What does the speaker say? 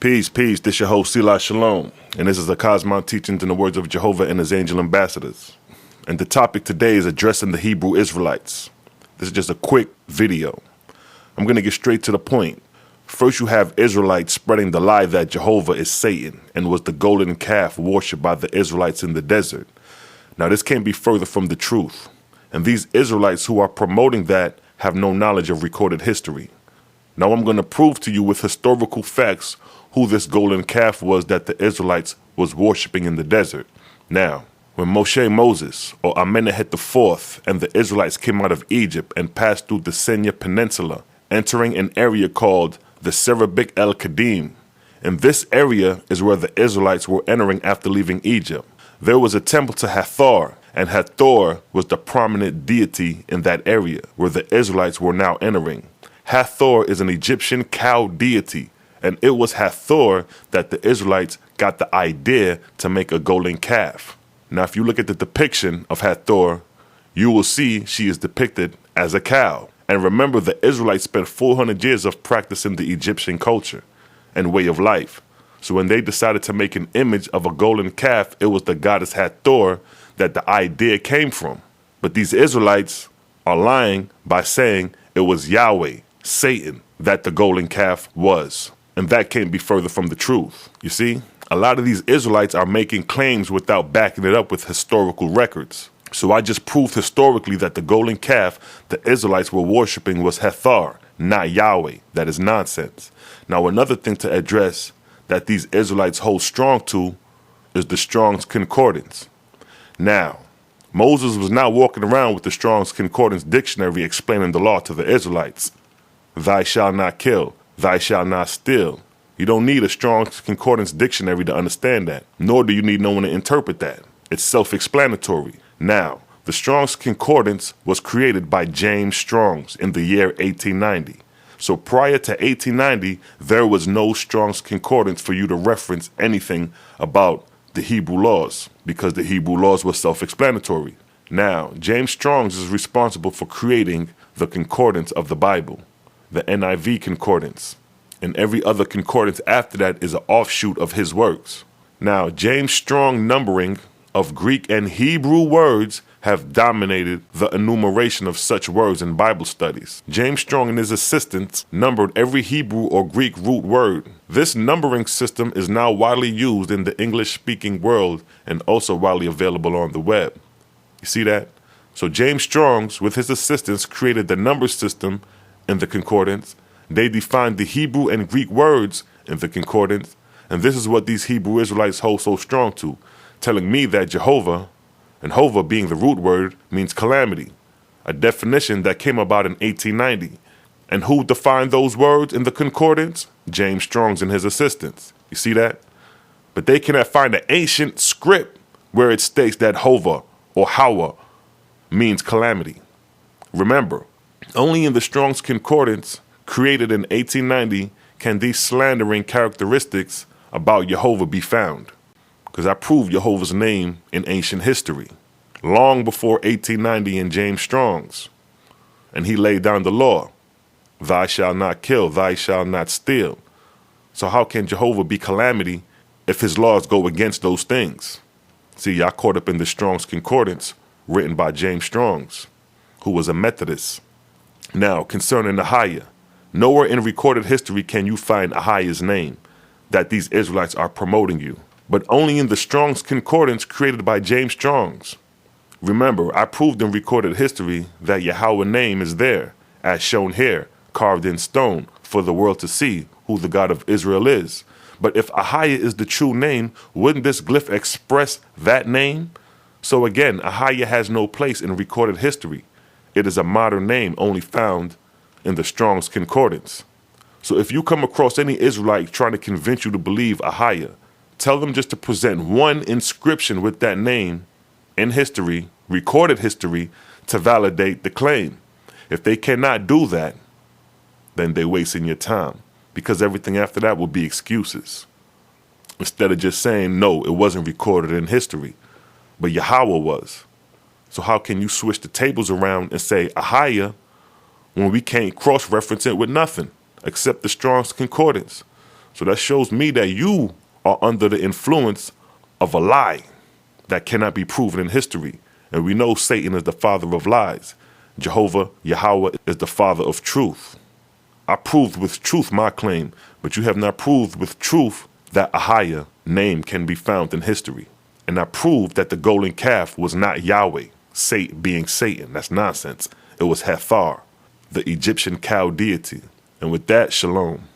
Peace, peace. This your host, Selah Shalom. And this is the Cosmon Teachings in the words of Jehovah and his angel ambassadors. And the topic today is addressing the Hebrew Israelites. This is just a quick video. I'm going to get straight to the point. First, you have Israelites spreading the lie that Jehovah is Satan and was the golden calf worshipped by the Israelites in the desert. Now, this can't be further from the truth. And these Israelites who are promoting that have no knowledge of recorded history. Now, I'm going to prove to you with historical facts who this golden calf was that the Israelites was worshiping in the desert. Now, when Moses, or Amenehet IV, and the Israelites came out of Egypt and passed through the Sinai Peninsula, entering an area called the Serabik el-Kadim, and this area is where the Israelites were entering after leaving Egypt. There was a temple to Hathor, and Hathor was the prominent deity in that area where the Israelites were now entering. Hathor is an Egyptian cow deity, and it was Hathor that the Israelites got the idea to make a golden calf. Now, if you look at the depiction of Hathor, you will see she is depicted as a cow. And remember, the Israelites spent 400 years of practicing the Egyptian culture and way of life. So when they decided to make an image of a golden calf, it was the goddess Hathor that the idea came from. But these Israelites are lying by saying it was Yahweh, Satan, that the golden calf was. And that can't be further from the truth. You see, a lot of these Israelites are making claims without backing it up with historical records. So I just proved historically that the golden calf the Israelites were worshiping was Hathor, not Yahweh. That is nonsense. Now, another thing to address that these Israelites hold strong to is the Strong's Concordance. Now, Moses was not walking around with the Strong's Concordance dictionary explaining the law to the Israelites. Thou shalt not kill. Thou shalt not steal. You don't need a Strong's Concordance dictionary to understand that, nor do you need no one to interpret that. It's self-explanatory. Now, the Strong's Concordance was created by James Strong's in the year 1890. So prior to 1890, there was no Strong's Concordance for you to reference anything about the Hebrew laws, because the Hebrew laws were self-explanatory. Now, James Strong's is responsible for creating the concordance of the Bible, the NIV concordance, and every other concordance after that is an offshoot of his works. Now, James Strong numbering of Greek and Hebrew words have dominated the enumeration of such words in Bible studies. James Strong and his assistants numbered every Hebrew or Greek root word. This numbering system is now widely used in the English-speaking world and also widely available on the web. You see that? So James Strong's, with his assistants, created the number system in the concordance. They defined the Hebrew and Greek words in the concordance, and this is what these Hebrew Israelites hold so strong to, telling me that Jehovah, and Hova being the root word, means calamity, a definition that came about in 1890. And who defined those words in the concordance? James Strong's and his assistants. You see that? But they cannot find an ancient script where it states that Hova or Hawa means calamity. Remember, only in the Strong's Concordance, created in 1890, can these slandering characteristics about Jehovah be found. Because I proved Jehovah's name in ancient history, long before 1890 in James Strong's. And he laid down the law, thou shalt not kill, thou shalt not steal. So how can Jehovah be calamity if his laws go against those things? See, y'all caught up in the Strong's Concordance, written by James Strong's, who was a Methodist. Now, concerning Ahiah, nowhere in recorded history can you find Ahiah's name that these Israelites are promoting you, but only in the Strong's Concordance created by James Strong's. Remember, I proved in recorded history that Yahuwah's name is there, as shown here, carved in stone, for the world to see who the God of Israel is. But if Ahiah is the true name, wouldn't this glyph express that name? So again, Ahiah has no place in recorded history. It is a modern name only found in the Strong's Concordance. So if you come across any Israelite trying to convince you to believe Ahiah, tell them just to present one inscription with that name in history, recorded history, to validate the claim. If they cannot do that, then they're wasting your time, because everything after that will be excuses. Instead of just saying, no, it wasn't recorded in history, but Yahuwah was. So how can you switch the tables around and say Ahiah when we can't cross-reference it with nothing except the Strong's Concordance? So that shows me that you are under the influence of a lie that cannot be proven in history. And we know Satan is the father of lies. Jehovah, Yahuwah, is the father of truth. I proved with truth my claim, but you have not proved with truth that a higher name can be found in history. And I proved that the golden calf was not Yahweh, being Satan. That's nonsense. It was Hathor, the Egyptian cow deity. And with that, shalom.